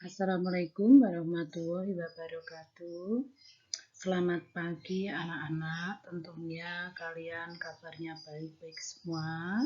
Assalamualaikum warahmatullahi wabarakatuh. Selamat pagi anak-anak, tentunya kalian kabarnya baik-baik semua.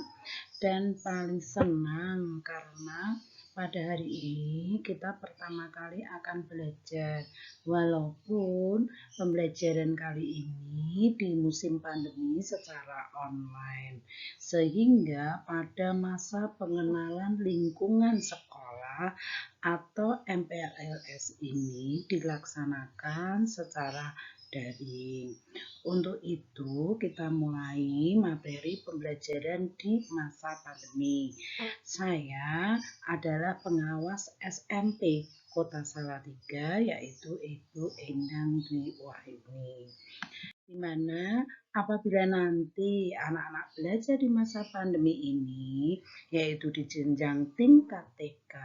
Dan paling senang karena pada hari ini kita pertama kali akan belajar. Walaupun pembelajaran kali ini di musim pandemi secara online. Sehingga pada masa pengenalan lingkungan sekolah atau MPLS ini dilaksanakan secara daring. Untuk itu kita mulai materi pembelajaran di masa pandemi. Saya adalah pengawas SMP Kota Salatiga, yaitu Ibu Endang Dwi Wahyuni. Di mana apabila nanti anak-anak belajar di masa pandemi ini, yaitu di jenjang tingkat TK,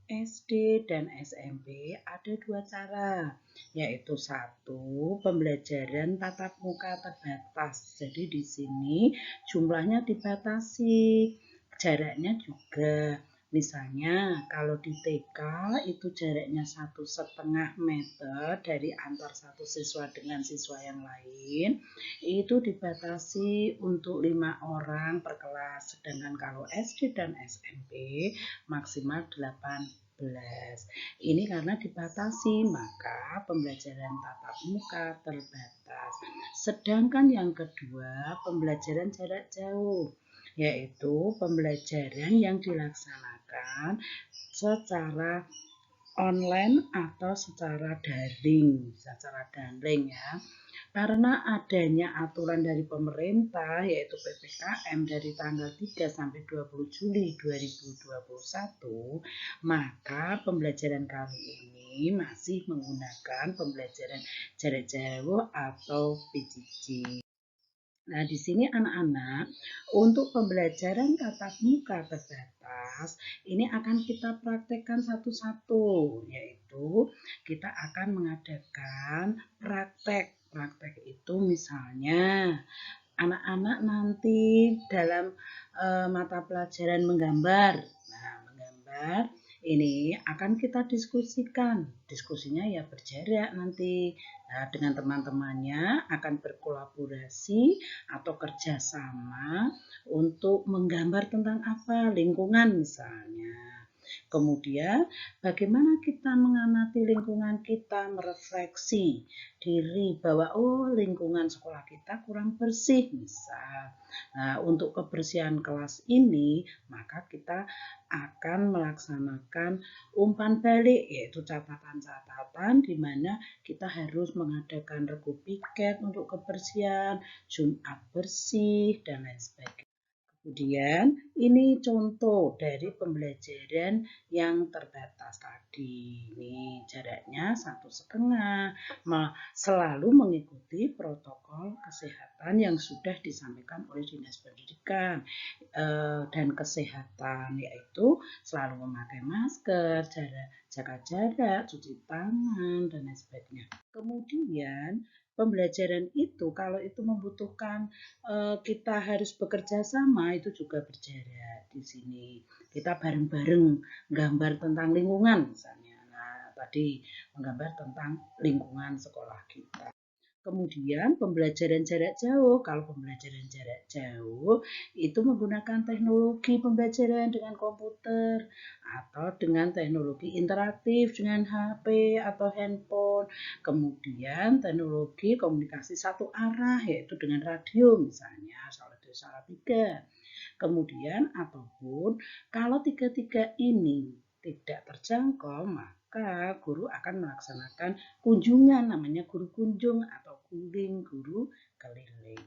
SD, dan SMP, ada dua cara, yaitu satu, pembelajaran tatap muka terbatas. Jadi di sini jumlahnya dibatasi, jaraknya juga. Misalnya kalau di TK itu jaraknya 1,5 meter dari antar satu siswa dengan siswa yang lain, itu dibatasi untuk 5 orang per kelas. Sedangkan kalau SD dan SMP maksimal 18. Ini karena dibatasi, maka pembelajaran tatap muka terbatas. Sedangkan yang kedua, pembelajaran jarak jauh, yaitu pembelajaran yang dilaksanakan secara online atau secara daring, ya. Karena adanya aturan dari pemerintah yaitu PPKM dari tanggal 3 sampai 20 Juli 2021, maka pembelajaran kali ini masih menggunakan pembelajaran jarak jauh atau PJJ. Nah, di sini anak-anak, untuk pembelajaran tatap muka terbatas, ini akan kita praktekkan satu-satu, yaitu kita akan mengadakan praktek. Praktek itu misalnya, anak-anak nanti dalam mata pelajaran menggambar. Nah, menggambar ini akan kita diskusikan. Diskusinya ya berjarak nanti. Nah, dengan teman-temannya akan berkolaborasi atau kerjasama untuk menggambar tentang apa? Lingkungan misalnya. Kemudian bagaimana kita mengamati lingkungan kita, merefleksi diri bahwa lingkungan sekolah kita kurang bersih misal. Nah, untuk kebersihan kelas ini maka kita akan melaksanakan umpan balik, yaitu catatan-catatan di mana kita harus mengadakan regu piket untuk kebersihan, Jumat bersih, dan lain sebagainya. Kemudian ini contoh dari pembelajaran yang terbatas tadi. Ini jaraknya 1,5, selalu mengikuti protokol kesehatan yang sudah disampaikan oleh Dinas Pendidikan dan Kesehatan, yaitu selalu memakai masker, jaga jarak, cuci tangan, dan lain sebagainya. Kemudian pembelajaran itu kalau itu membutuhkan kita harus bekerja sama, itu juga berjarak. Di sini kita bareng-bareng gambar tentang lingkungan misalnya. Nah, tadi menggambar tentang lingkungan sekolah kita. Kemudian pembelajaran jarak jauh. Kalau pembelajaran jarak jauh itu menggunakan teknologi pembelajaran dengan komputer atau dengan teknologi interaktif dengan HP atau handphone. Kemudian teknologi komunikasi satu arah yaitu dengan radio misalnya, radio Salatiga. Kemudian ataupun kalau tiga-tiga ini tidak terjangkau, maka guru akan melaksanakan kunjungan, namanya guru kunjung atau guling guru keliling.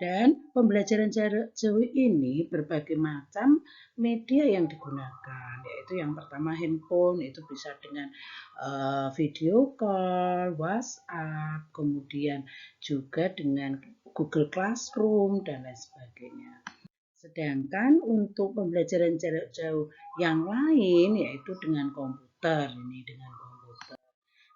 Dan pembelajaran jarak jauh ini berbagai macam media yang digunakan, yaitu yang pertama handphone, itu bisa dengan video call, WhatsApp, kemudian juga dengan Google Classroom, dan lain sebagainya. Sedangkan untuk pembelajaran jarak jauh yang lain yaitu dengan komputer.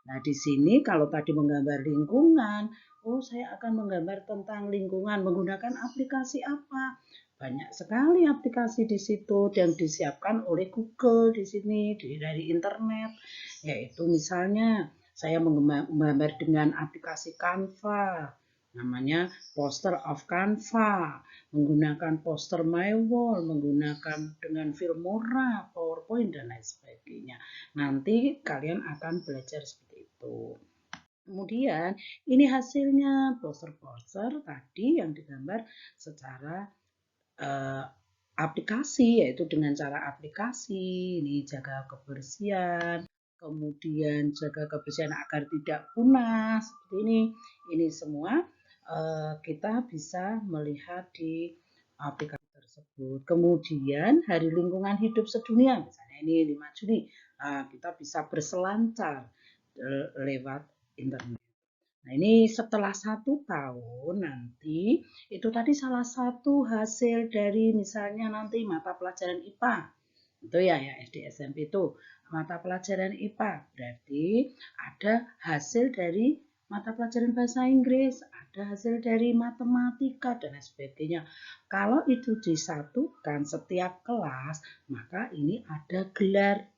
Nah, di sini kalau tadi menggambar lingkungan, saya akan menggambar tentang lingkungan menggunakan aplikasi apa? Banyak sekali aplikasi di situ yang disiapkan oleh Google di sini dari internet, yaitu misalnya saya menggambar dengan aplikasi Canva, namanya Poster of Canva, menggunakan poster My Wall, menggunakan dengan Filmora, PowerPoint, dan lain sebagainya. Nanti kalian akan belajar seperti itu. Kemudian ini hasilnya poster-poster tadi yang digambar secara aplikasi, yaitu dengan cara aplikasi. Ini jaga kebersihan, kemudian jaga kebersihan agar tidak punah seperti ini. Ini semua kita bisa melihat di aplikasi tersebut. Kemudian Hari Lingkungan Hidup Sedunia, misalnya ini 5 Juni, kita bisa berselancar lewat internet. Nah, ini setelah 1 tahun nanti, itu tadi salah satu hasil dari misalnya nanti mata pelajaran IPA. Itu ya SD SMP itu mata pelajaran IPA. Berarti ada hasil dari mata pelajaran bahasa Inggris, ada hasil dari matematika dan sebagainya. Kalau itu disatukan setiap kelas, maka ini ada gelar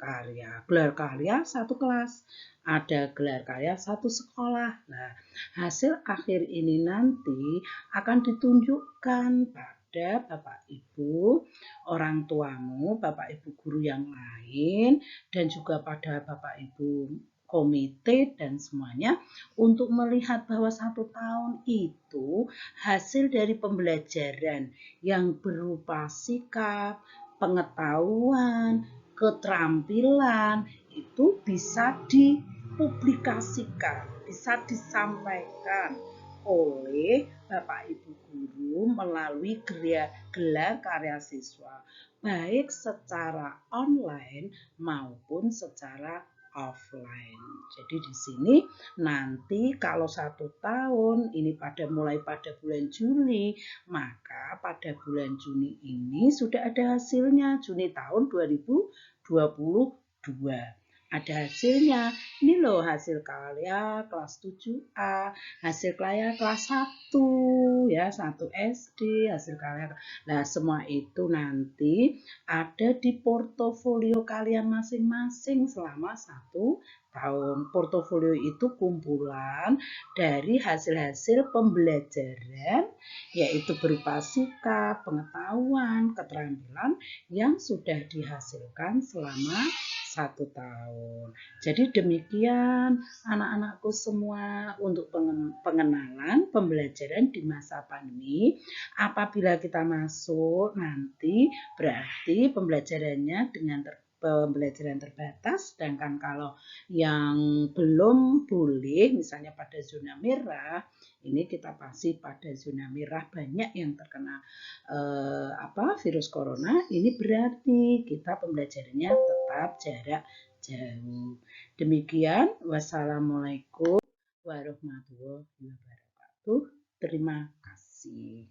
karya. Gelar karya satu kelas, ada gelar karya satu sekolah. Nah, hasil akhir ini nanti akan ditunjukkan pada Bapak Ibu, orang tuamu, Bapak Ibu guru yang lain, dan juga pada Bapak Ibu komite dan semuanya untuk melihat bahwa 1 tahun itu hasil dari pembelajaran yang berupa sikap, pengetahuan, keterampilan itu bisa dipublikasikan, bisa disampaikan oleh Bapak Ibu guru melalui gelar karya siswa, baik secara online maupun secara offline. Jadi di sini nanti kalau 1 tahun ini mulai pada bulan Juli, maka pada bulan Juni ini sudah ada hasilnya, Juni tahun 2022. Ada hasilnya. Ini loh hasil karya kelas 7A, hasil karya kelas 1 ya, 1 SD, hasil karya. Nah, semua itu nanti ada di portofolio kalian masing-masing selama 1 tahun. Portofolio itu kumpulan dari hasil-hasil pembelajaran, yaitu berupa sikap, pengetahuan, keterampilan yang sudah dihasilkan selama 1 tahun. Jadi demikian anak-anakku semua untuk pengenalan pembelajaran di masa pandemi. Apabila kita masuk nanti berarti pembelajarannya dengan pembelajaran terbatas, sedangkan kalau yang belum boleh misalnya pada zona merah, ini kita pasti pada zona merah banyak yang terkena virus corona, ini berarti kita pembelajarannya tetap jarak jauh. Demikian, wassalamualaikum warahmatullahi wabarakatuh. Terima kasih.